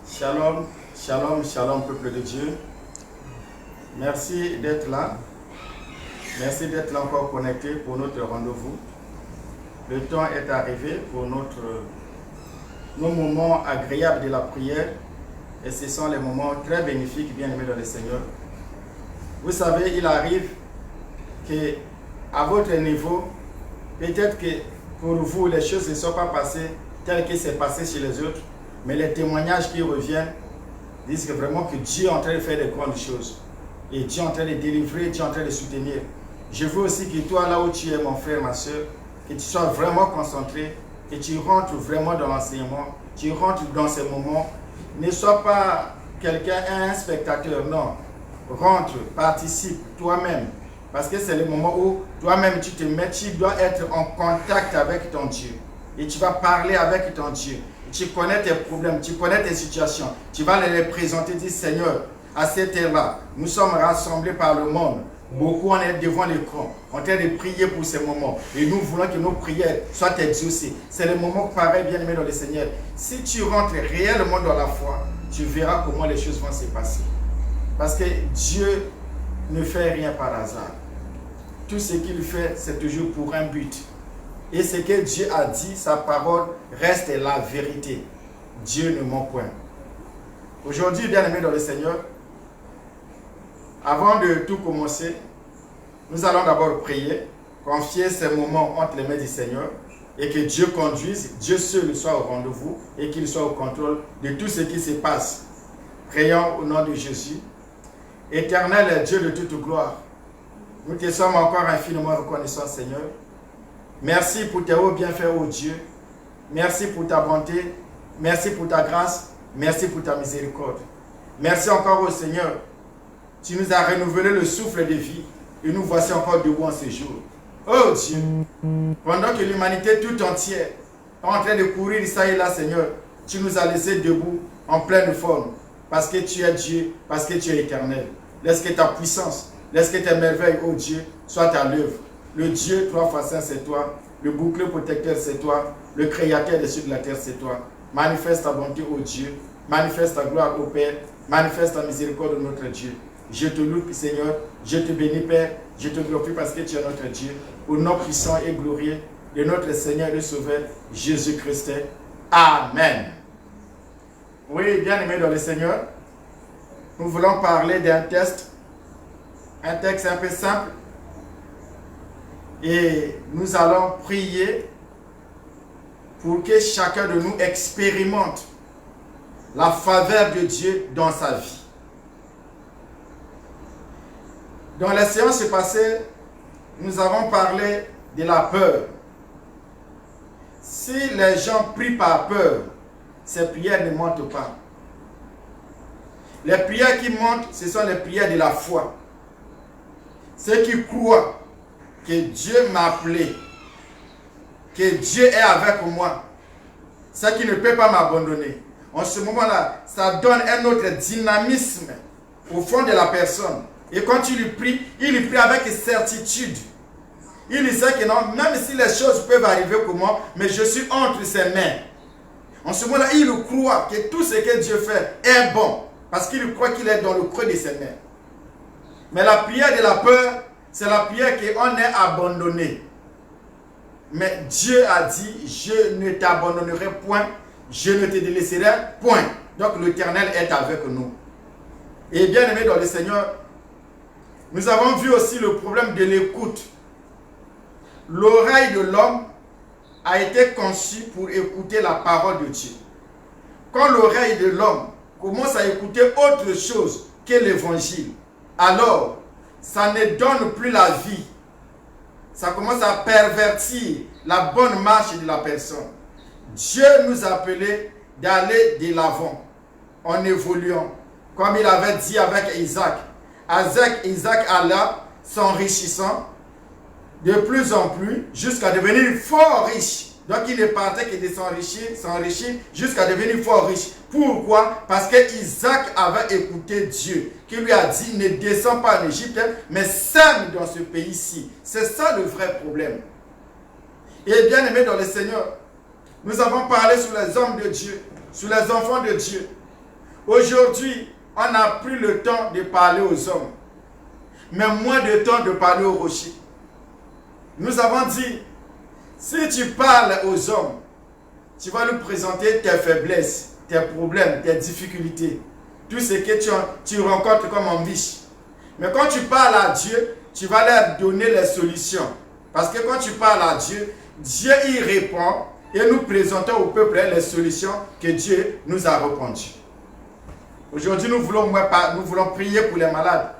Shalom, shalom, shalom, peuple de Dieu. Merci d'être là. Merci d'être là encore connecté pour notre rendez-vous. Le temps est arrivé pour nos moments agréables de la prière. Et ce sont les moments très bénéfiques, bien aimés dans le Seigneur. Vous savez, il arrive que à votre niveau, peut-être que pour vous, les choses ne sont pas passées telles que c'est passé chez les autres. Mais les témoignages qui reviennent disent que vraiment que Dieu est en train de faire de grandes choses. Et Dieu est en train de délivrer, Dieu est en train de soutenir. Je veux aussi que toi, là où tu es, mon frère, ma soeur, que tu sois vraiment concentré, que tu rentres vraiment dans l'enseignement, tu rentres dans ces moments. Ne sois pas quelqu'un, un spectateur, non. Rentre, participe toi-même. Parce que c'est le moment où toi-même tu te mets, tu dois être en contact avec ton Dieu. Et tu vas parler avec ton Dieu. Tu connais tes problèmes, tu connais tes situations. Tu vas les présenter, dire Seigneur, à cette heure-là, nous sommes rassemblés par le monde. Beaucoup on est devant l'écran, en train de prier pour ces moments. Et nous voulons que nos prières soient exaucées. C'est le moment pareil, bien aimé dans le Seigneur. Si tu rentres réellement dans la foi, tu verras comment les choses vont se passer. Parce que Dieu ne fait rien par hasard. Tout ce qu'il fait, c'est toujours pour un but. Et ce que Dieu a dit, sa parole reste la vérité. Dieu ne ment point. Aujourd'hui, bien aimé dans le Seigneur, avant de tout commencer, nous allons d'abord prier, confier ces moments entre les mains du Seigneur et que Dieu conduise, Dieu seul soit au rendez-vous et qu'il soit au contrôle de tout ce qui se passe. Prions au nom de Jésus. Éternel Dieu de toute gloire, nous te sommes encore infiniment reconnaissants, Seigneur. Merci pour tes hauts bienfaits, ô Dieu. Merci pour ta bonté. Merci pour ta grâce. Merci pour ta miséricorde. Merci encore au Seigneur. Tu nous as renouvelé le souffle de vie. Et nous voici encore debout en ce jour. Oh Dieu, pendant que l'humanité tout entière est en train de courir ça et là, Seigneur, tu nous as laissés debout en pleine forme. Parce que tu es Dieu, parce que tu es éternel. Laisse que ta puissance, laisse que tes merveilles, ô Dieu, soient à l'œuvre. Le Dieu, trois fois saint, c'est toi. Le bouclier protecteur, c'est toi. Le créateur des cieux de la terre, c'est toi. Manifeste ta bonté, ô Dieu. Manifeste ta gloire, ô Père. Manifeste ta miséricorde, notre Dieu. Je te loue, Seigneur. Je te bénis, Père. Je te glorifie parce que tu es notre Dieu. Au nom puissant et glorieux de notre Seigneur et Sauveur, Jésus-Christ. Amen. Oui, bien aimé dans le Seigneur, nous voulons parler d'un texte. Un texte un peu simple. Et nous allons prier pour que chacun de nous expérimente la faveur de Dieu dans sa vie. Dans la séance passée, nous avons parlé de la peur. Si les gens prient par peur, ces prières ne montent pas. Les prières qui montent, ce sont les prières de la foi. Ceux qui croient que Dieu m'a appelé, que Dieu est avec moi, ça qui ne peut pas m'abandonner. En ce moment-là, ça donne un autre dynamisme au fond de la personne. Et quand tu lui pries, il lui prie avec certitude. Il lui sait que non, même si les choses peuvent arriver comment, mais je suis entre ses mains. En ce moment-là, il croit que tout ce que Dieu fait est bon, parce qu'il croit qu'il est dans le creux de ses mains. Mais la prière de la peur, c'est la prière qu'on est abandonné. Mais Dieu a dit, je ne t'abandonnerai point, je ne te délaisserai point. Donc l'Éternel est avec nous. Et bien aimé dans le Seigneur, nous avons vu aussi le problème de l'écoute. L'oreille de l'homme a été conçue pour écouter la parole de Dieu. Quand l'oreille de l'homme commence à écouter autre chose que l'évangile, alors ça ne donne plus la vie. Ça commence à pervertir la bonne marche de la personne. Dieu nous a appelés d'aller de l'avant en évoluant. Comme il avait dit avec Isaac. Isaac alla s'enrichissant de plus en plus jusqu'à devenir fort riche. Donc il ne partait que de s'enrichir jusqu'à devenir fort riche. Pourquoi? Parce que Isaac avait écouté Dieu qui lui a dit ne descends pas en Égypte mais sème dans ce pays-ci. C'est ça le vrai problème. Et bien aimé dans le Seigneur, nous avons parlé sur les hommes de Dieu, sur les enfants de Dieu. Aujourd'hui, on n'a plus le temps de parler aux hommes, mais moins de temps de parler aux rochers. Nous avons dit, si tu parles aux hommes, tu vas lui présenter tes faiblesses, tes problèmes, tes difficultés, tout ce que tu rencontres comme embûche. Mais quand tu parles à Dieu, tu vas leur donner les solutions. Parce que quand tu parles à Dieu, Dieu y répond et nous présentons au peuple les solutions que Dieu nous a répondues. Aujourd'hui, nous voulons prier pour les malades.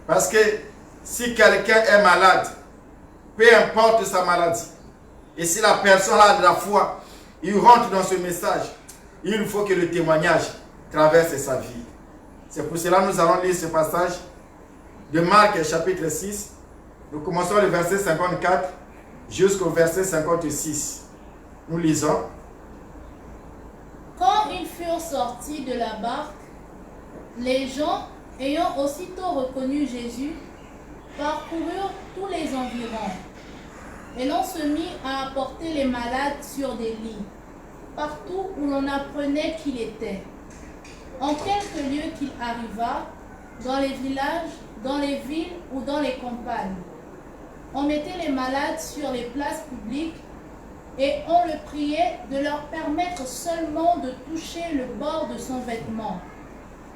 Parce que si quelqu'un est malade, peu importe sa maladie, et si la personne a de la foi, il rentre dans ce message, il faut que le témoignage traverse sa vie. C'est pour cela que nous allons lire ce passage de Marc chapitre 6. Nous commençons le verset 54 jusqu'au verset 56. Nous lisons. Quand ils furent sortis de la barque, les gens, ayant aussitôt reconnu Jésus, parcoururent tous les environs. Et l'on se mit à apporter les malades sur des lits, partout où l'on apprenait qu'il était. En quelque lieu qu'il arriva, dans les villages, dans les villes ou dans les campagnes, on mettait les malades sur les places publiques et on le priait de leur permettre seulement de toucher le bord de son vêtement.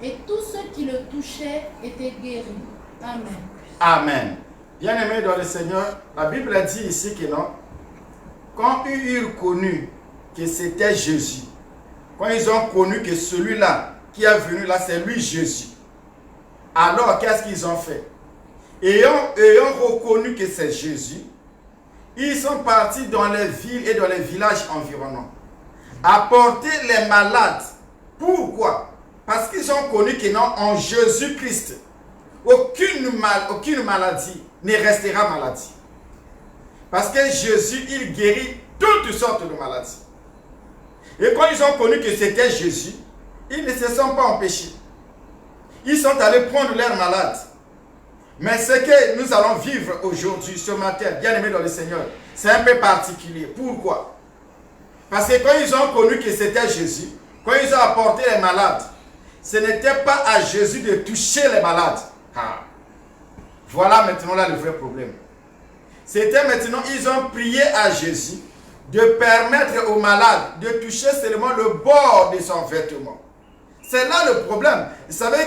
Et tous ceux qui le touchaient étaient guéris. Amen. Amen. Bien-aimés dans le Seigneur, la Bible dit ici que non. Quand ils eurent connu que c'était Jésus, quand ils ont connu que celui-là qui est venu là, c'est lui Jésus, alors qu'est-ce qu'ils ont fait? Ayant reconnu que c'est Jésus, ils sont partis dans les villes et dans les villages environnants, apporter les malades. Pourquoi? Parce qu'ils ont connu que non, en Jésus-Christ, aucune maladie ne restera maladie. Parce que Jésus, il guérit toutes sortes de maladies. Et quand ils ont connu que c'était Jésus, ils ne se sont pas empêchés. Ils sont allés prendre leurs malades. Mais ce que nous allons vivre aujourd'hui, ce matin, bien aimés dans le Seigneur, c'est un peu particulier. Pourquoi? Parce que quand ils ont connu que c'était Jésus, quand ils ont apporté les malades, ce n'était pas à Jésus de toucher les malades. Ah. Voilà maintenant là le vrai problème. C'était maintenant, ils ont prié à Jésus de permettre aux malades de toucher seulement le bord de son vêtement. C'est là le problème. Vous savez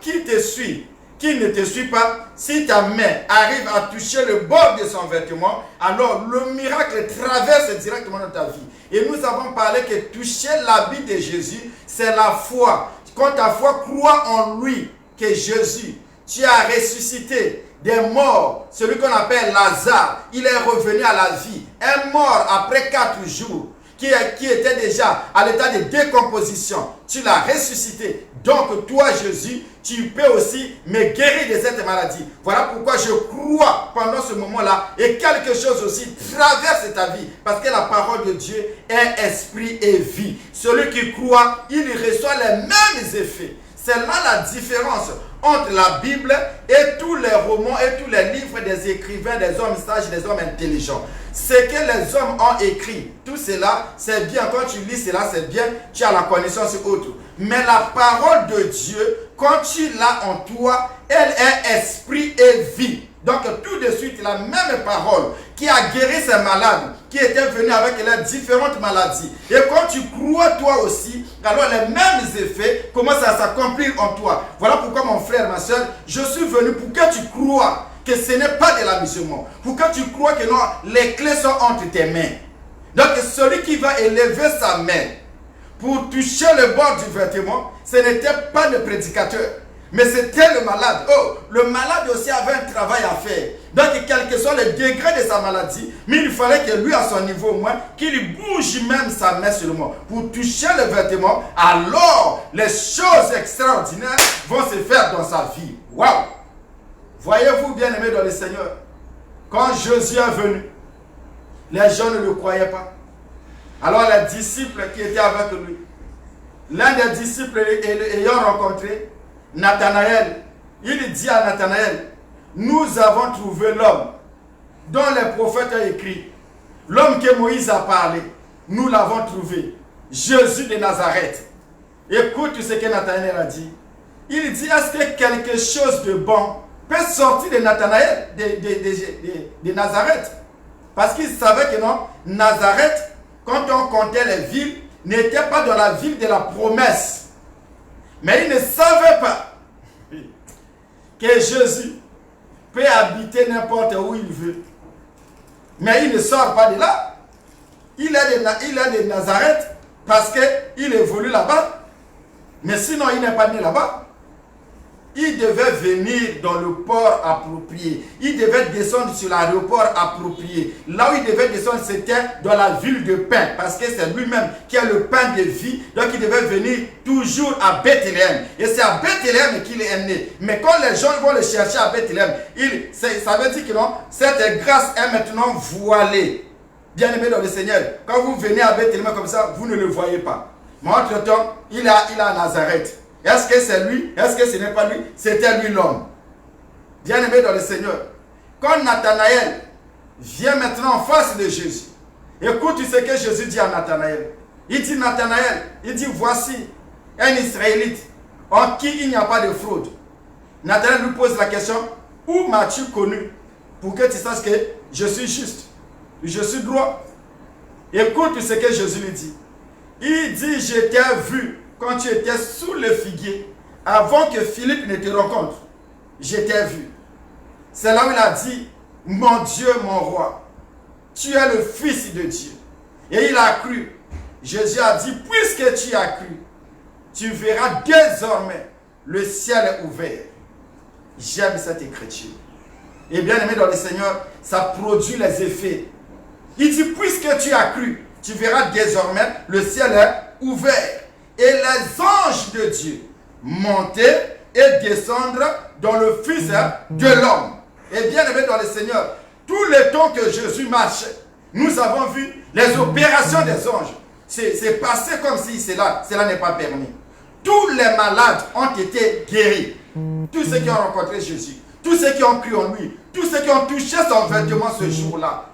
qui te suit, qui ne te suit pas, si ta main arrive à toucher le bord de son vêtement, alors le miracle traverse directement dans ta vie. Et nous avons parlé que toucher l'habit de Jésus, c'est la foi. Quand ta foi croit en lui, que Jésus, tu as ressuscité des morts, celui qu'on appelle Lazare, il est revenu à la vie. Un mort après 4 jours, qui était déjà à l'état de décomposition, tu l'as ressuscité. Donc toi Jésus, tu peux aussi me guérir de cette maladie. Voilà pourquoi je crois pendant ce moment-là, et quelque chose aussi traverse ta vie, parce que la parole de Dieu est esprit et vie. Celui qui croit, il reçoit les mêmes effets. C'est là la différence entre la Bible et tous les romans et tous les livres des écrivains, des hommes sages, des hommes intelligents. Ce que les hommes ont écrit, tout cela, c'est bien. Quand tu lis cela, c'est bien. Tu as la connaissance autre. Mais la parole de Dieu, quand tu l'as en toi, elle est esprit et vie. Donc tout de suite, la même parole qui a guéri ces malades, qui étaient venus avec les différentes maladies. Et quand tu crois toi aussi, alors les mêmes effets commencent à s'accomplir en toi. Voilà pourquoi mon frère, ma soeur, je suis venu pour que tu crois que ce n'est pas de l'amusement. Pour que tu crois que non, les clés sont entre tes mains. Donc celui qui va élever sa main pour toucher le bord du vêtement, ce n'était pas le prédicateur, mais c'était le malade. Oh, le malade aussi avait un travail à faire. Donc, quel que soit le degré de sa maladie, mais il fallait que lui, à son niveau au moins, qu'il bouge même sa main seulement pour toucher le vêtement. Alors, les choses extraordinaires vont se faire dans sa vie. Waouh! Voyez-vous, bien-aimés dans le Seigneur, quand Jésus est venu, les gens ne le croyaient pas. Alors, les disciples qui étaient avec lui, l'un des disciples ayant rencontré Nathanaël, il dit à Nathanaël, nous avons trouvé l'homme dont les prophètes ont écrit, l'homme que Moïse a parlé, nous l'avons trouvé, Jésus de Nazareth. Écoute ce que Nathanaël a dit. Il dit, est-ce que quelque chose de bon peut sortir de Nathanaël, de Nazareth? Parce qu'il savait que non, Nazareth, quand on comptait les villes, n'était pas dans la ville de la promesse. Mais il ne savait pas que Jésus peut habiter n'importe où il veut. Mais il ne sort pas de là. Il est de Nazareth parce qu'il évolue là-bas. Mais sinon, il n'est pas né là-bas. Il devait venir dans le port approprié. Il devait descendre sur l'aéroport approprié. Là où il devait descendre, c'était dans la ville de pain. Parce que c'est lui-même qui a le pain de vie. Donc il devait venir toujours à Bethléem. Et c'est à Bethléem qu'il est né. Mais quand les gens vont le chercher à Bethléem, ça veut dire que non, cette grâce est maintenant voilée. Bien-aimé dans le Seigneur, quand vous venez à Bethléem comme ça, vous ne le voyez pas. Mais entre-temps, il est à Nazareth. Est-ce que c'est lui? Est-ce que ce n'est pas lui? C'était lui l'homme. Bien-aimé dans le Seigneur. Quand Nathanaël vient maintenant en face de Jésus, écoute ce que Jésus dit à Nathanaël. Il dit Nathanaël, il dit voici un Israélite en qui il n'y a pas de fraude. Nathanaël lui pose la question, où m'as-tu connu pour que tu saches que je suis juste, je suis droit? Écoute ce que Jésus lui dit. Il dit, je t'ai vu quand tu étais sous le figuier, avant que Philippe ne te rencontre. Je t'ai vu. C'est là où il a dit, mon Dieu, mon roi, tu es le Fils de Dieu. Et il a cru. Jésus a dit, puisque tu as cru, tu verras désormais le ciel ouvert. J'aime cette écriture. Et bien aimé dans le Seigneur, ça produit les effets. Il dit, puisque tu as cru, tu verras désormais le ciel ouvert. Et les anges de Dieu monter et descendre dans le Fils de l'homme. Et bien aimé dans le Seigneur, tout le temps que Jésus marchait, nous avons vu les opérations des anges. C'est passé comme si cela n'est pas permis. Tous les malades ont été guéris. Tous ceux qui ont rencontré Jésus, tous ceux qui ont cru en lui, tous ceux qui ont touché son vêtement ce jour-là,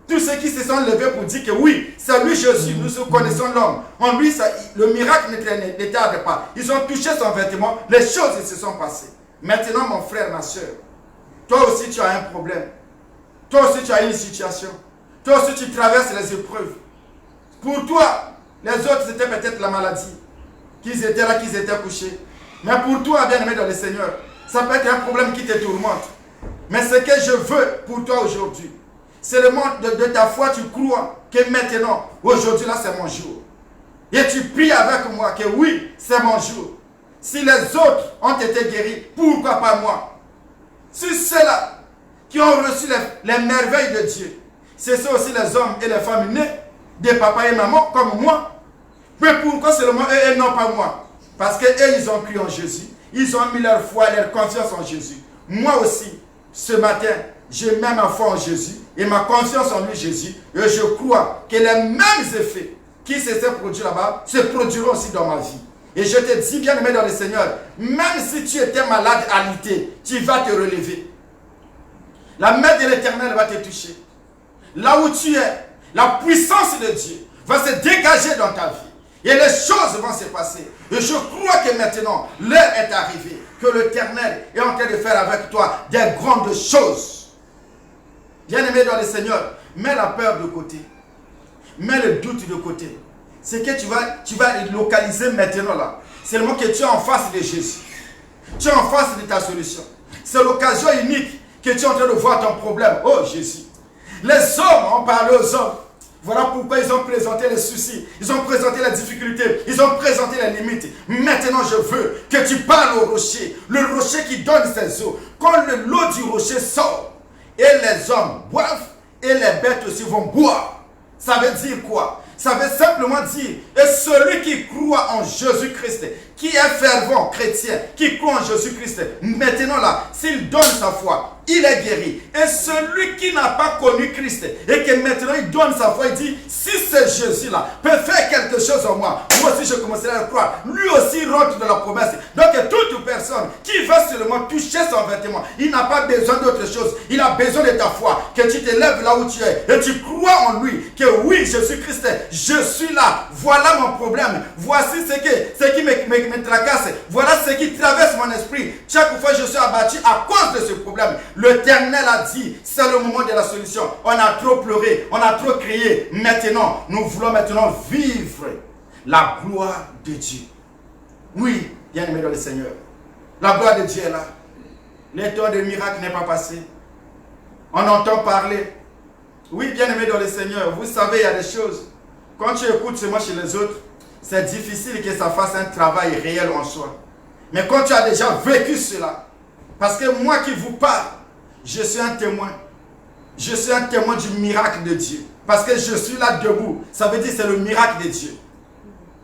tous ceux qui se sont levés pour dire que oui, c'est lui Jésus, nous connaissons l'homme. En lui, le miracle ne tarde pas. Ils ont touché son vêtement, les choses se sont passées. Maintenant, mon frère, ma soeur, toi aussi tu as un problème. Toi aussi tu as une situation. Toi aussi tu traverses les épreuves. Pour toi, les autres c'était peut-être la maladie. Qu'ils étaient là, qu'ils étaient couchés. Mais pour toi, bien-aimé dans le Seigneur, ça peut être un problème qui te tourmente. Mais ce que je veux pour toi aujourd'hui, c'est le monde de ta foi, tu crois que maintenant, aujourd'hui là, c'est mon jour. Et tu pries avec moi que oui, c'est mon jour. Si les autres ont été guéris, pourquoi pas moi? Si ceux-là qui ont reçu les merveilles de Dieu, c'est ça aussi les hommes et les femmes nés des papas et mamans comme moi. Mais pourquoi seulement eux et non pas moi? Parce qu'eux, ils ont cru en Jésus. Ils ont mis leur foi et leur confiance en Jésus. Moi aussi, ce matin, je mets ma foi en Jésus et ma confiance en lui, Jésus. Et je crois que les mêmes effets qui se sont produits là-bas se produiront aussi dans ma vie. Et je te dis, bien aimé dans le Seigneur, même si tu étais malade alité, tu vas te relever. La main de l'Éternel va te toucher. Là où tu es, la puissance de Dieu va se dégager dans ta vie. Et les choses vont se passer. Et je crois que maintenant, l'heure est arrivée. Que l'Éternel est en train de faire avec toi des grandes choses. Bien-aimé dans le Seigneur, mets la peur de côté. Mets le doute de côté. C'est que tu vas localiser maintenant là. C'est le moment que tu es en face de Jésus. Tu es en face de ta solution. C'est l'occasion unique que tu es en train de voir ton problème. Oh Jésus. Les hommes ont parlé aux hommes. Voilà pourquoi ils ont présenté les soucis, ils ont présenté les difficultés, ils ont présenté les limites. Maintenant, je veux que tu parles au rocher, le rocher qui donne ses eaux. Quand l'eau du rocher sort, et les hommes boivent, et les bêtes aussi vont boire. Ça veut dire quoi? Ça veut simplement dire, et celui qui croit en Jésus-Christ, qui est fervent chrétien, qui croit en Jésus-Christ, maintenant là, s'il donne sa foi, il est guéri. Et celui qui n'a pas connu Christ et que maintenant il donne sa foi, il dit, si ce Jésus-là peut faire quelque chose en moi, moi aussi je commencerai à le croire. Lui aussi rentre dans la promesse. Donc toute personne qui veut seulement toucher son vêtement, il n'a pas besoin d'autre chose. Il a besoin de ta foi, que tu te lèves là où tu es et tu crois en lui, que oui, Jésus-Christ, je suis là. Voilà mon problème. Voici ce qui me tracasse. Voilà ce qui traverse mon esprit. Chaque fois je suis abattu à cause de ce problème. L'Éternel a dit, c'est le moment de la solution. On a trop pleuré, on a trop crié. Maintenant, nous voulons maintenant vivre la gloire de Dieu. Oui, bien-aimé dans le Seigneur. La gloire de Dieu est là. Le temps de miracle n'est pas passé. On entend parler. Oui, bien-aimé dans le Seigneur, vous savez, il y a des choses. Quand tu écoutes seulement chez les autres, c'est difficile que ça fasse un travail réel en soi. Mais quand tu as déjà vécu cela, parce que moi qui vous parle, je suis un témoin. Je suis un témoin du miracle de Dieu. Parce que je suis là debout. Ça veut dire que c'est le miracle de Dieu.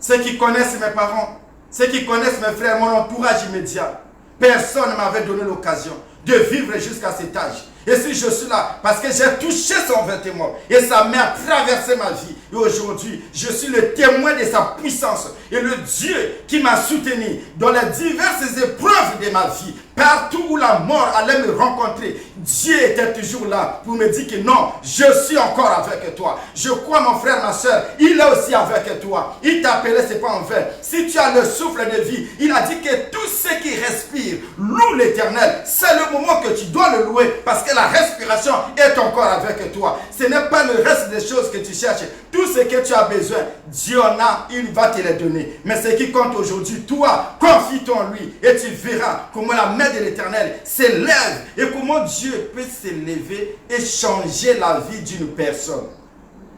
Ceux qui connaissent mes parents, ceux qui connaissent mes frères, mon entourage immédiat, personne ne m'avait donné l'occasion de vivre jusqu'à cet âge. Et si je suis là, parce que j'ai touché son vêtement et sa main a traversé ma vie. Et aujourd'hui, je suis le témoin de sa puissance. Et le Dieu qui m'a soutenu dans les diverses épreuves de ma vie, partout où la mort allait me rencontrer, Dieu était toujours là pour me dire que non, je suis encore avec toi. Je crois, mon frère, ma soeur, il est aussi avec toi. Il t'a appelé, ce n'est pas en vain. Si tu as le souffle de vie, il a dit que tous ceux qui respirent louent l'Éternel. C'est le moment que tu dois le louer parce que la respiration est encore avec toi. Ce n'est pas le reste des choses que tu cherches. Tout ce que tu as besoin, Dieu en a, il va te les donner. Mais ce qui compte aujourd'hui, toi, confie-toi en lui et tu verras comment la main de l'Éternel s'élève et comment Dieu peut s'élever et changer la vie d'une personne.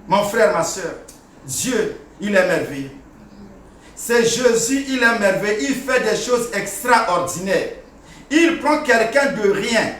Mon frère, ma soeur, Dieu, il est merveilleux. C'est Jésus, il est merveilleux. Il fait des choses extraordinaires. Il prend quelqu'un de rien,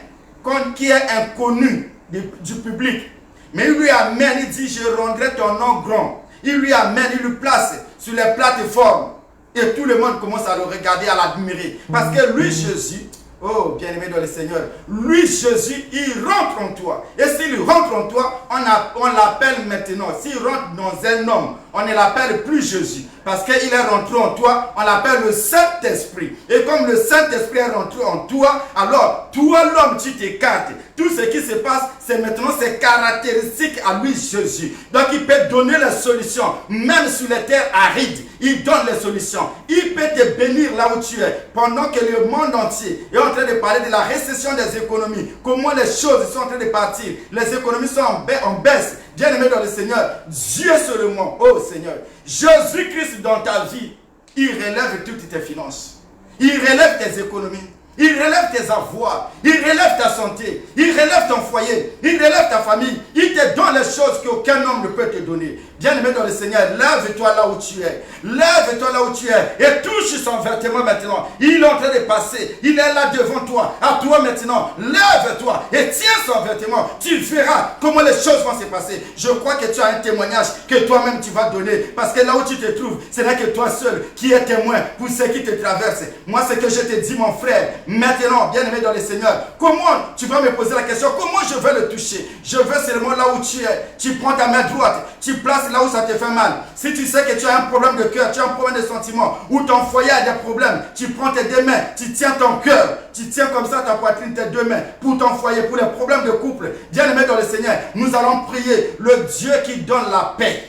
qui est inconnu du public. Mais il lui amène, il dit, je rendrai ton nom grand. Il lui amène, il lui place sur les plateformes. Et tout le monde commence à le regarder, à l'admirer. Parce que lui, Jésus, oh, bien-aimé dans le Seigneur, lui, Jésus, il rentre en toi. Et s'il rentre en toi, on l'appelle maintenant. S'il rentre dans un homme, on ne l'appelle plus Jésus. Parce qu'il est rentré en toi, on l'appelle le Saint-Esprit. Et comme le Saint-Esprit est rentré en toi, alors toi l'homme, tu t'écartes. Tout ce qui se passe, c'est maintenant ses caractéristiques à lui, Jésus. Donc il peut donner les solutions, même sur les terres arides. Il donne les solutions. Il peut te bénir là où tu es. Pendant que le monde entier est en train de parler de la récession des économies, comment les choses sont en train de partir, les économies sont en baisse. Bien-aimé dans le Seigneur, Dieu seulement, oh Seigneur, Jésus-Christ dans ta vie, il relève toutes tes finances. Il relève tes économies. Il relève tes avoirs, il relève ta santé, il relève ton foyer, il relève ta famille, il te donne les choses qu'aucun homme ne peut te donner. Bien-aimé dans le Seigneur, lève-toi là où tu es, lève-toi là où tu es et touche son vêtement maintenant. Il est en train de passer, il est là devant toi, à toi maintenant, lève-toi et tiens son vêtement. Tu verras comment les choses vont se passer. Je crois que tu as un témoignage que toi-même tu vas donner parce que là où tu te trouves, ce n'est que toi seul qui es témoin pour ce qui te traverse. Moi, ce que je te dis, mon frère, maintenant, bien-aimé dans le Seigneur, comment tu vas me poser la question, comment je vais le toucher? Je veux seulement là où tu es. Tu prends ta main droite, tu places là où ça te fait mal. Si tu sais que tu as un problème de cœur, tu as un problème de sentiment, ou ton foyer a des problèmes, tu prends tes deux mains, tu tiens ton cœur, tu tiens comme ça ta poitrine, tes deux mains, pour ton foyer, pour les problèmes de couple. Bien-aimé dans le Seigneur, nous allons prier. Le Dieu qui donne la paix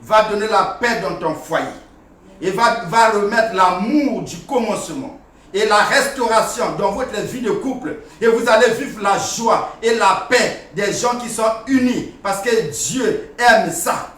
va donner la paix dans ton foyer. Et va remettre l'amour du commencement et la restauration dans votre vie de couple. Et vous allez vivre la joie et la paix des gens qui sont unis. Parce que Dieu aime ça.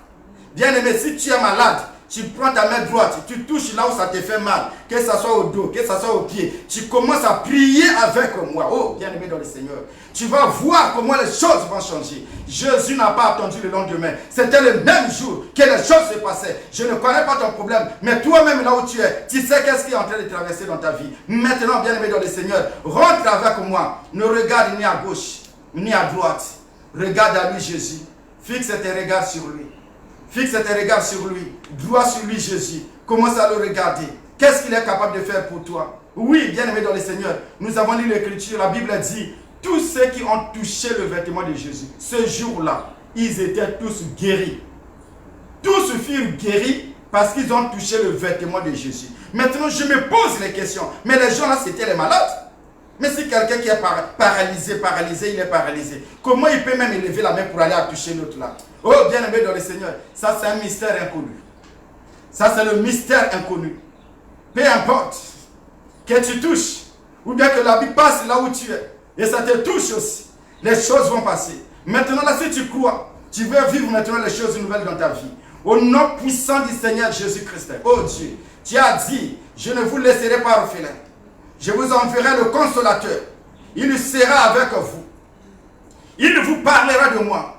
Bien-aimé, si tu es malade, tu prends ta main droite, tu touches là où ça te fait mal, que ce soit au dos, que ce soit au pied. Tu commences à prier avec moi. Oh, bien-aimé dans le Seigneur. Tu vas voir comment les choses vont changer. Jésus n'a pas attendu le lendemain. C'était le même jour que les choses se passaient. Je ne connais pas ton problème, mais toi-même là où tu es, tu sais qu'est-ce qui est en train de traverser dans ta vie. Maintenant, bien-aimé dans le Seigneur, rentre avec moi. Ne regarde ni à gauche, ni à droite. Regarde à lui, Jésus. Fixe tes regards sur lui. Fixe tes regards sur lui. Droit sur lui, Jésus. Commence à le regarder. qu'est-ce qu'il est capable de faire pour toi? Oui, bien-aimé dans le Seigneur, nous avons lu l'Écriture, la Bible dit, tous ceux qui ont touché le vêtement de Jésus, ce jour-là, ils étaient tous guéris. Tous furent guéris parce qu'ils ont touché le vêtement de Jésus. Maintenant, je me pose les questions. Mais les gens là, c'était les malades. Mais si quelqu'un qui est paralysé, il est paralysé. Comment il peut même élever la main pour aller toucher l'autre là? Oh, bien-aimé dans le Seigneur, ça c'est un mystère inconnu. Ça c'est le mystère inconnu. Peu importe que tu touches, ou bien que la vie passe là où tu es, et ça te touche aussi, les choses vont passer. Maintenant là, si tu crois, tu veux vivre maintenant les choses nouvelles dans ta vie. Au nom puissant du Seigneur Jésus-Christ. Oh Dieu, tu as dit, je ne vous laisserai pas orphelin. Je vous enverrai le consolateur. Il sera avec vous. Il vous parlera de moi.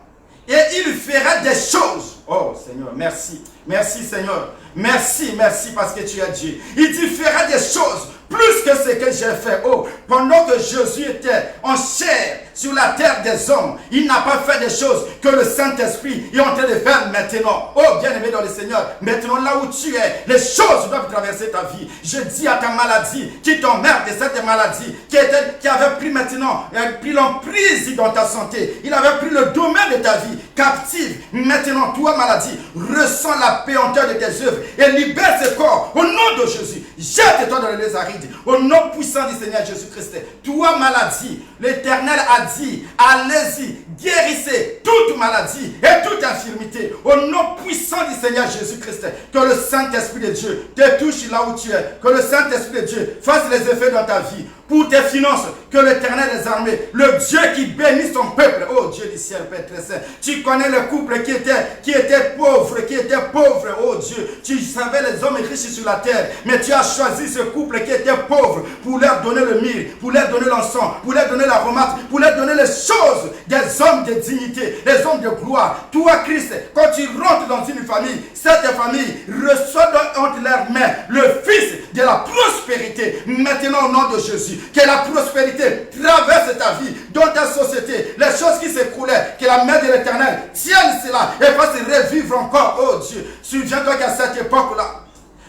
Et il fera des choses. Oh Seigneur, merci. Merci Seigneur. Merci, merci parce que tu es Dieu. Il dit, fera des choses plus que ce que j'ai fait. Oh, pendant que Jésus était en chair sur la terre des hommes, il n'a pas fait des choses que le Saint-Esprit est en train de faire maintenant. Oh, bien-aimé dans le Seigneur, maintenant là où tu es, les choses doivent traverser ta vie. Je dis à ta maladie qui t'emmerde de cette maladie, qui avait pris maintenant, pris l'emprise dans ta santé. Il avait pris le domaine de ta vie, captive. Maintenant, toi maladie, ressens la péanteur de tes œuvres et libère ce corps au nom de Jésus. Jette-toi dans les arides au nom puissant du Seigneur Jésus-Christ. Toi maladie, l'Éternel a dit, allez-y, guérissez toute maladie et toute infirmité au nom puissant du Seigneur Jésus-Christ. Que le Saint-Esprit de Dieu te touche là où tu es. Que le Saint-Esprit de Dieu fasse les effets dans ta vie. Pour tes finances, que l'Éternel des armées, le Dieu qui bénit son peuple, oh Dieu du ciel, Père très saint, tu connais le couple qui était pauvre, oh Dieu, tu savais les hommes riches sur la terre, mais tu as choisi ce couple qui était pauvre pour leur donner le myrrhe, pour leur donner l'encens, pour leur donner l'aromate, pour leur donner les choses des hommes de dignité, des hommes de gloire. Toi, Christ, quand tu rentres dans une famille, cette famille reçoit entre leurs mains le Fils de la prospérité. Maintenant, au nom de Jésus, que la prospérité traverse ta vie, dans ta société, les choses qui s'écroulaient, que la main de l'Éternel tienne cela et fasse revivre encore. Oh Dieu, souviens-toi qu'à cette époque-là,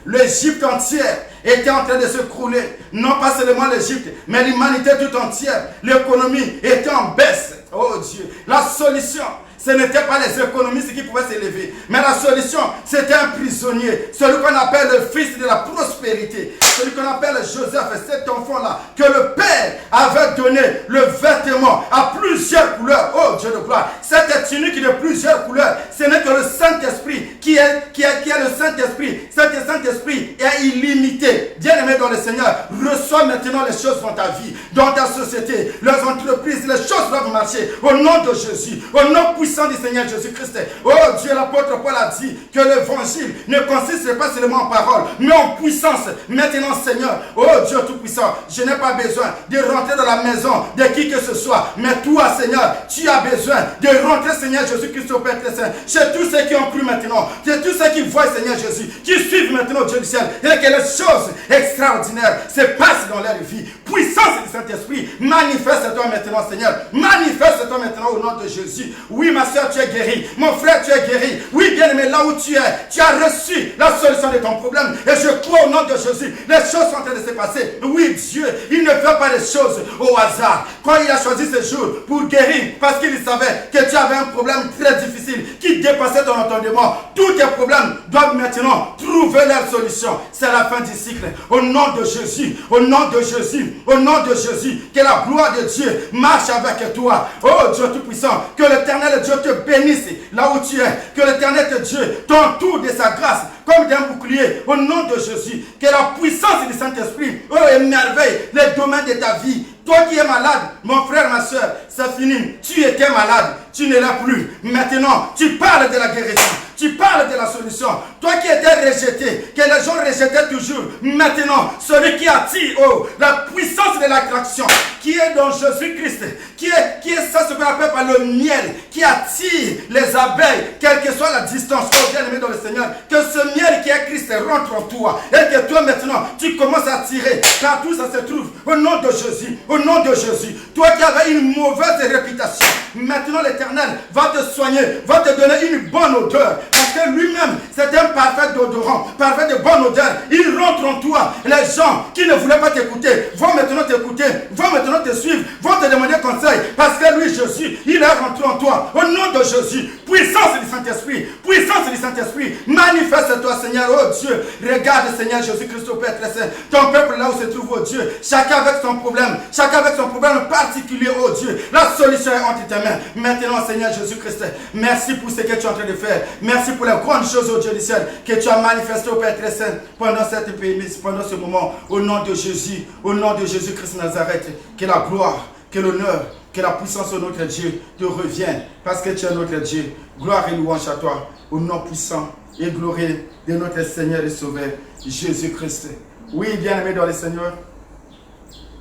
l'Égypte entière était en train de se crouler. Non pas seulement l'Égypte, mais l'humanité tout entière. L'économie était en baisse. Oh Dieu, la solution, ce n'était pas les économistes qui pouvaient s'élever, mais la solution, c'était un prisonnier, celui qu'on appelle le fils de la prospérité, celui qu'on appelle Joseph, cet enfant-là, que le Père avait donné le vêtement à plusieurs couleurs. Oh Dieu de gloire, cette tunique de plusieurs couleurs, ce n'est que le Saint-Esprit qui est le Saint-Esprit. Cet Saint-Esprit est illimité. Bien-aimé dans le Seigneur, reçois maintenant les choses dans ta vie, dans ta société, les entreprises, les choses doivent marcher au nom de Jésus, au nom puissant du Seigneur Jésus-Christ. Oh Dieu, l'apôtre Paul a dit que l'évangile ne consiste pas seulement en parole, mais en puissance. Maintenant, Seigneur, oh Dieu tout-puissant, je n'ai pas besoin de rentrer dans la maison de qui que ce soit, mais toi, Seigneur, tu as besoin de rentrer, Seigneur Jésus-Christ, au Père très saint, chez tous ceux qui ont cru maintenant, chez tous ceux qui voient, Seigneur Jésus, qui suivent maintenant Dieu du ciel, et que les choses extraordinaires se passent dans leur vie. Puissance du Saint-Esprit, manifeste-toi maintenant, Seigneur, manifeste-toi maintenant au nom de Jésus. Oui, ma soeur, tu es guéri. Mon frère, tu es guéri. Oui, bien-aimé, là où tu es, tu as reçu la solution de ton problème. Et je crois au nom de Jésus, les choses sont en train de se passer. Oui, Dieu, il ne fait pas les choses au hasard. Quand il a choisi ce jour pour guérir, parce qu'il savait que tu avais un problème très difficile qui dépassait ton entendement, tous tes problèmes doivent maintenant trouver leur solution. C'est la fin du cycle. Au nom de Jésus, au nom de Jésus, au nom de Jésus, que la gloire de Dieu marche avec toi. Oh Dieu Tout-Puissant, que l'Éternel Dieu te bénisse là où tu es. Que l'Éternel Dieu t'entoure de sa grâce comme d'un bouclier au nom de Jésus. Que la puissance du Saint-Esprit émerveille les domaines de ta vie. Toi qui es malade, mon frère, ma soeur, c'est fini. Tu étais malade, tu ne l'as plus. Maintenant, tu parles de la guérison. Tu parles de la solution. Toi qui étais rejeté, que les gens rejetaient toujours. Maintenant, celui qui attire la puissance de l'attraction, qui est dans Jésus-Christ, qui est ça ce qu'on appelle par le miel, qui attire les abeilles, quelle que soit la distance. Oh bien-aimé dans le Seigneur, que ce miel qui est Christ rentre en toi. Et que toi maintenant, tu commences à tirer. Car tout ça se trouve au nom de Jésus. Au nom de Jésus. Toi qui avais une mauvaise réputation, maintenant l'Éternel va te soigner, va te donner une bonne odeur. Parce parce que lui-même, c'est un parfait odorant, parfait de bonne odeur. Il rentre en toi. Les gens qui ne voulaient pas t'écouter vont maintenant t'écouter, vont maintenant te suivre, vont te demander conseil, parce que lui, Jésus, il est rentré en toi. Au nom de Jésus, puissance du Saint-Esprit, puissance du Saint-Esprit, manifeste-toi, Seigneur, oh Dieu. Regarde, Seigneur Jésus-Christ, au Père très saint, ton peuple là où se trouve, oh Dieu, chacun avec son problème particulier, oh Dieu. La solution est entre tes mains. Maintenant, Seigneur Jésus-Christ, merci pour ce que tu es en train de faire. Merci pour les grandes choses, oh Dieu du ciel, que tu as manifestées au Père très saint pendant cette période, pendant ce moment. Au nom de Jésus, au nom de Jésus-Christ Nazareth, que la gloire, que l'honneur, que la puissance de notre Dieu te revienne, parce que tu es notre Dieu. Gloire et louange à toi, au nom puissant et glorieux de notre Seigneur et Sauveur, Jésus-Christ. Oui, bien-aimé dans le Seigneur,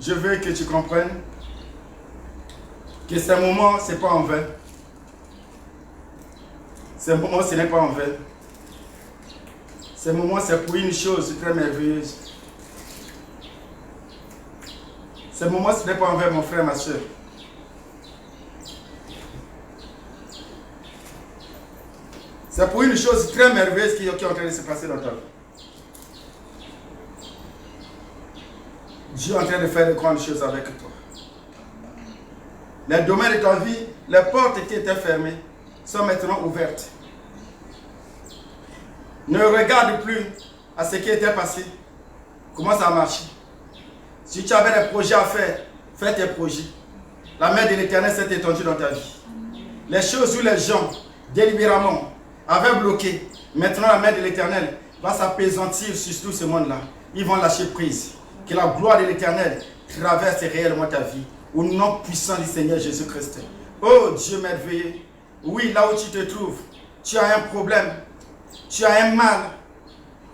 je veux que tu comprennes que ce moment, ce n'est pas en vain. Ce moment, ce n'est pas en vain. Ce moment, c'est pour une chose très merveilleuse. Ce moment, ce n'est pas en vain, mon frère, ma soeur. C'est pour une chose très merveilleuse qui est en train de se passer dans ta vie. Dieu est en train de faire de grandes choses avec toi. Les domaines de ta vie, les portes qui étaient fermées, sont maintenant ouvertes. Ne regarde plus à ce qui était passé. Comment ça a marché. Si tu avais des projets à faire, fais tes projets. La main de l'Éternel s'est étendue dans ta vie. Les choses où les gens, délibérément, avaient bloqué, maintenant la main de l'Éternel va s'apaisantir sur tout ce monde-là. Ils vont lâcher prise. Que la gloire de l'Éternel traverse réellement ta vie. Au nom puissant du Seigneur Jésus-Christ. Oh Dieu merveilleux. Oui, là où tu te trouves, tu as un problème. Tu as un mal.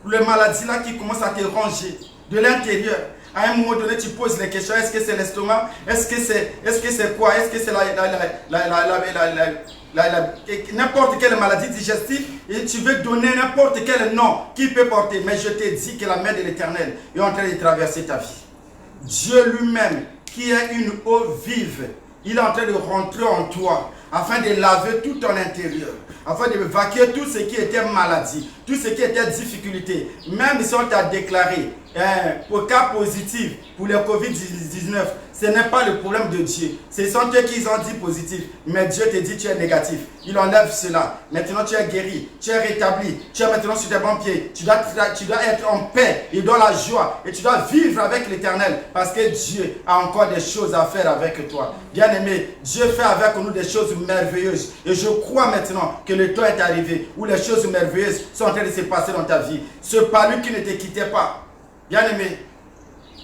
Le maladie là qui commence à te ranger de l'intérieur. À un moment donné, tu poses les questions. Est-ce que c'est l'estomac? Est-ce que c'est quoi? Est-ce que c'est n'importe quelle maladie digestive? Et tu veux donner n'importe quel nom qui peut porter. Mais je te dis que la main de l'Éternel est en train de traverser ta vie. Dieu lui-même, qui est une eau vive, il est en train de rentrer en toi afin de laver tout ton intérieur, afin de évacuer tout ce qui était maladie, tout ce qui était difficulté. Même si on t'a déclaré au cas positif pour le Covid-19, ce n'est pas le problème de Dieu. Ce sont eux qui ont dit positif, mais Dieu te dit tu es négatif. Il enlève cela. Maintenant tu es guéri, tu es rétabli, tu es maintenant sur tes bons pieds. Tu dois être en paix et dans la joie et tu dois vivre avec l'Éternel parce que Dieu a encore des choses à faire avec toi. Bien-aimé, Dieu fait avec nous des choses merveilleuses et je crois maintenant que le temps est arrivé où les choses merveilleuses sont en train de se passer dans ta vie. Ce palu qui ne te quittait pas. Bien-aimé,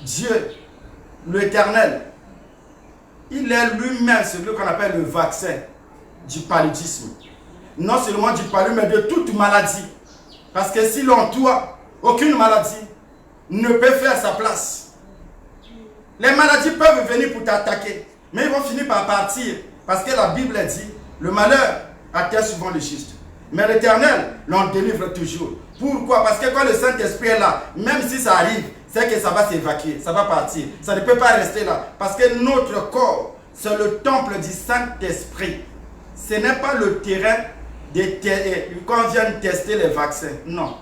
Dieu, l'Éternel, il est lui-même celui qu'on appelle le vaccin du paludisme. Non seulement du palud, mais de toute maladie. Parce que si l'on toi, aucune maladie ne peut faire sa place. Les maladies peuvent venir pour t'attaquer, mais ils vont finir par partir. Parce que la Bible dit, le malheur atteint souvent le juste. Mais l'Éternel l'en délivre toujours. Pourquoi? Parce que quand le Saint-Esprit est là, même si ça arrive, c'est que ça va s'évacuer, ça va partir. Ça ne peut pas rester là. Parce que notre corps, c'est le temple du Saint-Esprit. Ce n'est pas le terrain quand on vient tester les vaccins. Non.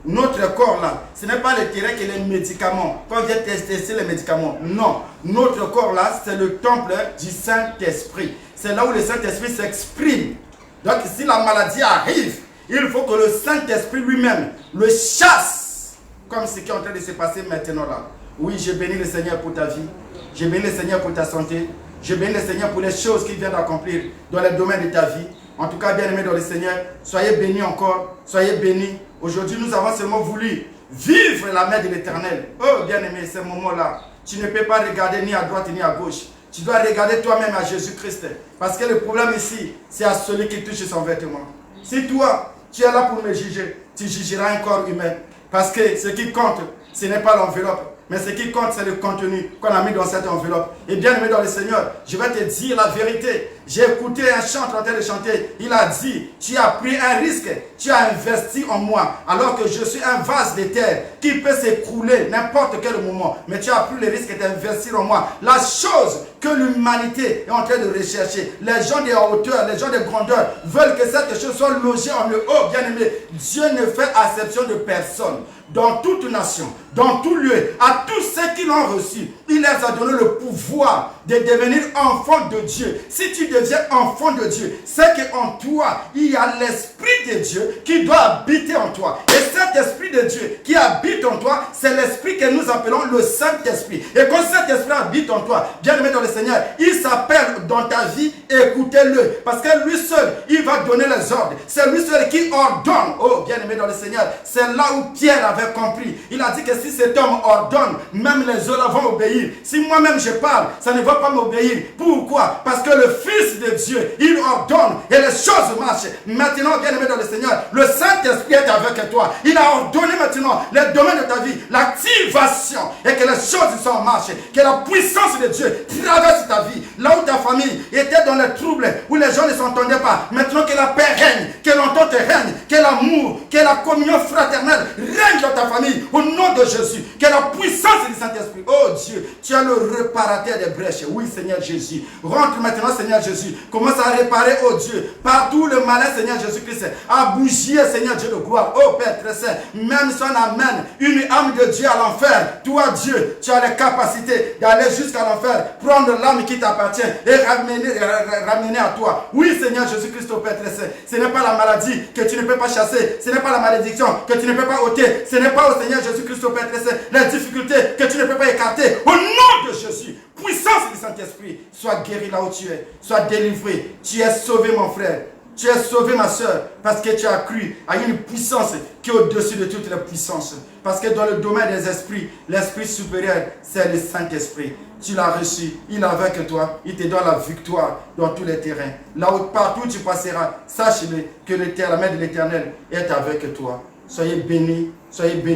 Notre corps là, ce n'est pas le terrain que les médicaments. Quand on vient tester les médicaments. Non. Notre corps là, c'est le temple du Saint-Esprit. C'est là où le Saint-Esprit s'exprime. Donc si la maladie arrive, il faut que le Saint-Esprit lui-même le chasse. Comme ce qui est en train de se passer maintenant là. Oui, je bénis le Seigneur pour ta vie. Je bénis le Seigneur pour ta santé. Je bénis le Seigneur pour les choses qu'il vient d'accomplir dans les domaines de ta vie. En tout cas, bien aimé dans le Seigneur, soyez bénis encore. Soyez bénis. Aujourd'hui, nous avons seulement voulu vivre la main de l'Éternel. Oh, bien aimé, ce moment-là, tu ne peux pas regarder ni à droite ni à gauche. Tu dois regarder toi-même à Jésus-Christ. Parce que le problème ici, c'est à celui qui touche son vêtement. Si toi, tu es là pour me juger, tu jugeras un corps humain. Parce que ce qui compte, ce n'est pas l'enveloppe. Mais ce qui compte, c'est le contenu qu'on a mis dans cette enveloppe. Et bien aimé dans le Seigneur, je vais te dire la vérité. J'ai écouté un chanteur en train de chanter. Il a dit, tu as pris un risque, tu as investi en moi. Alors que je suis un vase de terre qui peut s'écrouler n'importe quel moment. Mais tu as pris le risque d'investir en moi. La chose que l'humanité est en train de rechercher, les gens de hauteur, les gens de grandeur, veulent que cette chose soit logée en le haut. Bien aimé, Dieu ne fait exception de personne. Dans toute nation, dans tout lieu, à tous ceux qui l'ont reçu, il leur a donné le pouvoir de devenir enfant de Dieu. Si tu deviens enfant de Dieu, c'est qu'en toi, il y a l'Esprit de Dieu qui doit habiter en toi. Et cet Esprit de Dieu qui habite en toi, c'est l'Esprit que nous appelons le Saint-Esprit. Et quand cet Esprit habite en toi, bien aimé dans le Seigneur, il s'appelle dans ta vie, écoutez-le. Parce que lui seul, il va donner les ordres. C'est lui seul qui ordonne. Oh, bien aimé dans le Seigneur, c'est là où Pierre avait compris. Il a dit que si cet homme ordonne, même les autres vont obéir. Si moi-même je parle, ça ne va pas m'obéir. Pourquoi? Parce que le Fils de Dieu, il ordonne et les choses marchent. Maintenant, bien aimé dans le Seigneur, le Saint-Esprit est avec toi. Il a ordonné maintenant les domaines de ta vie, l'activation, et que les choses sont en marche. Que la puissance de Dieu traverse ta vie. Là où ta famille était dans les troubles, où les gens ne s'entendaient pas, maintenant que la paix règne, que l'entente règne, que l'amour, que la communion fraternelle règne dans ta famille, au nom de Jésus. Que la puissance du Saint-Esprit, oh Dieu, tu es le réparateur des brèches. Oui, Seigneur Jésus. Rentre maintenant, Seigneur Jésus. Commence à réparer, oh Dieu, partout le malin, Seigneur Jésus-Christ. À bouger, Seigneur Dieu de gloire. Oh Père très saint, même si on amène une âme de Dieu à l'enfer, toi Dieu, tu as les capacités d'aller jusqu'à l'enfer, prendre l'âme qui t'appartient et ramener à toi. Oui, Seigneur Jésus-Christ, oh Père très saint. Ce n'est pas la maladie que tu ne peux pas chasser. Ce n'est pas la malédiction que tu ne peux pas ôter. Ce n'est pas au Seigneur Jésus-Christ, au Père très saint, les difficultés que tu ne peux pas écarter. Au nom de Jésus, puissance du Saint-Esprit, sois guéri là où tu es, sois délivré. Tu es sauvé, mon frère. Tu es sauvé, ma soeur, parce que tu as cru à une puissance qui est au-dessus de toutes les puissances. Parce que dans le domaine des esprits, l'esprit supérieur, c'est le Saint-Esprit. Tu l'as reçu, il est avec toi, il te donne la victoire dans tous les terrains. Là où partout tu passeras, sache-le que la main de l'Éternel est avec toi. Soyez bénis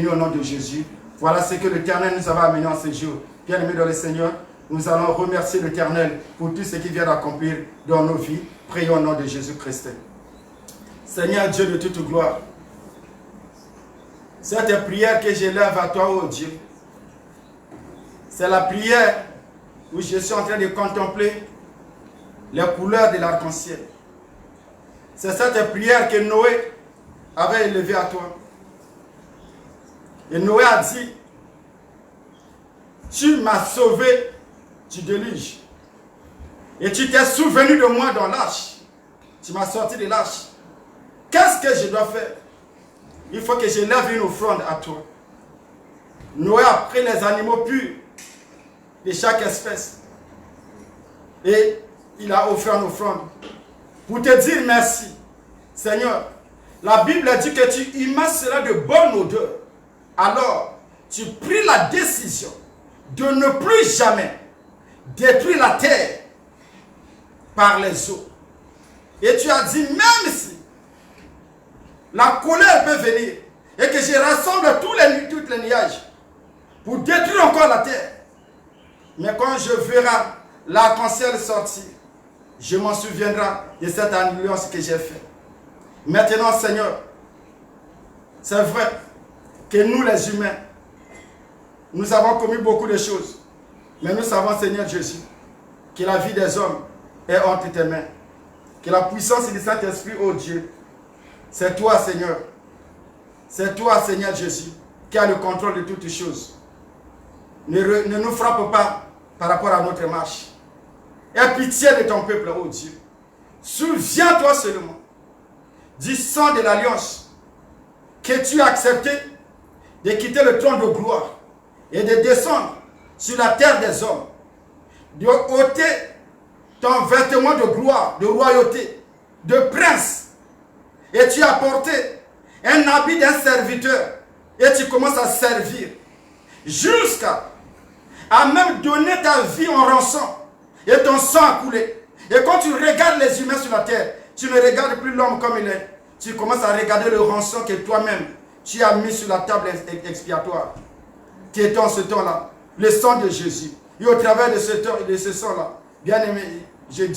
au nom de Jésus. Voilà ce que l'Éternel nous avait amené en ce jour. Bien-aimés dans le Seigneur, nous allons remercier l'Éternel pour tout ce qu'il vient d'accomplir dans nos vies. Prions au nom de Jésus-Christ. Seigneur Dieu de toute gloire, cette prière que j'élève à toi, oh Dieu, c'est la prière où je suis en train de contempler les couleurs de l'arc-en-ciel. C'est cette prière que Noé avait élevée à toi. Et Noé a dit, tu m'as sauvé du déluge. Et tu t'es souvenu de moi dans l'arche. Tu m'as sorti de l'arche. Qu'est-ce que je dois faire? Il faut que je lève une offrande à toi. Noé a pris les animaux purs de chaque espèce. Et il a offert une offrande. Pour te dire merci. Seigneur, la Bible dit que tu immerses cela de bonne odeur. Alors, tu pris la décision de ne plus jamais détruire la terre par les eaux. Et tu as dit, même si la colère peut venir et que je rassemble tous les nuages pour détruire encore la terre, mais quand je verrai l'arc-en-ciel sortir, je m'en souviendrai de cette alliance que j'ai faite. Maintenant, Seigneur, c'est vrai que nous les humains, nous avons commis beaucoup de choses. Mais nous savons, Seigneur Jésus, que la vie des hommes est entre tes mains. Que la puissance du Saint-Esprit, oh Dieu, c'est toi, Seigneur. C'est toi, Seigneur Jésus, qui a le contrôle de toutes choses. Ne nous frappe pas par rapport à notre marche. Aie pitié de ton peuple, oh Dieu. Souviens-toi seulement du sang de l'alliance que tu as accepté de quitter le trône de gloire et de descendre sur la terre des hommes, de ôter ton vêtement de gloire, de royauté, de prince, et tu as porté un habit d'un serviteur, et tu commences à servir, jusqu'à même donner ta vie en rançon, et ton sang a coulé. Et quand tu regardes les humains sur la terre, tu ne regardes plus l'homme comme il est, tu commences à regarder le rançon que toi-même, tu as mis sur la table expiatoire. qui était en ce temps-là, le sang de Jésus. Et au travers de ce sang-là, bien-aimé, Dieu,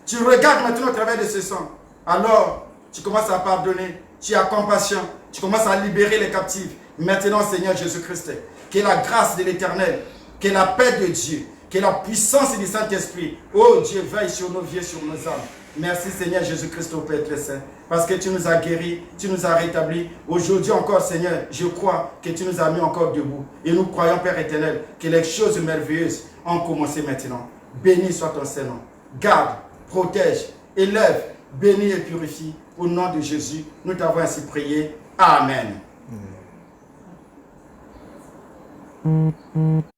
tu regardes maintenant au travers de ce sang. Alors, tu commences à pardonner, tu as compassion, tu commences à libérer les captifs. Maintenant, Seigneur Jésus-Christ, que la grâce de l'Éternel, que la paix de Dieu, que la puissance du Saint-Esprit, oh Dieu, veille sur nos vies, sur nos âmes. Merci Seigneur Jésus-Christ au Père très saint, parce que tu nous as guéris, tu nous as rétablis. Aujourd'hui encore Seigneur, je crois que tu nous as mis encore debout. Et nous croyons Père éternel, que les choses merveilleuses ont commencé maintenant. Béni soit ton Saint-Nom. Garde, protège, élève, bénis et purifie. Au nom de Jésus, nous t'avons ainsi prié. Amen.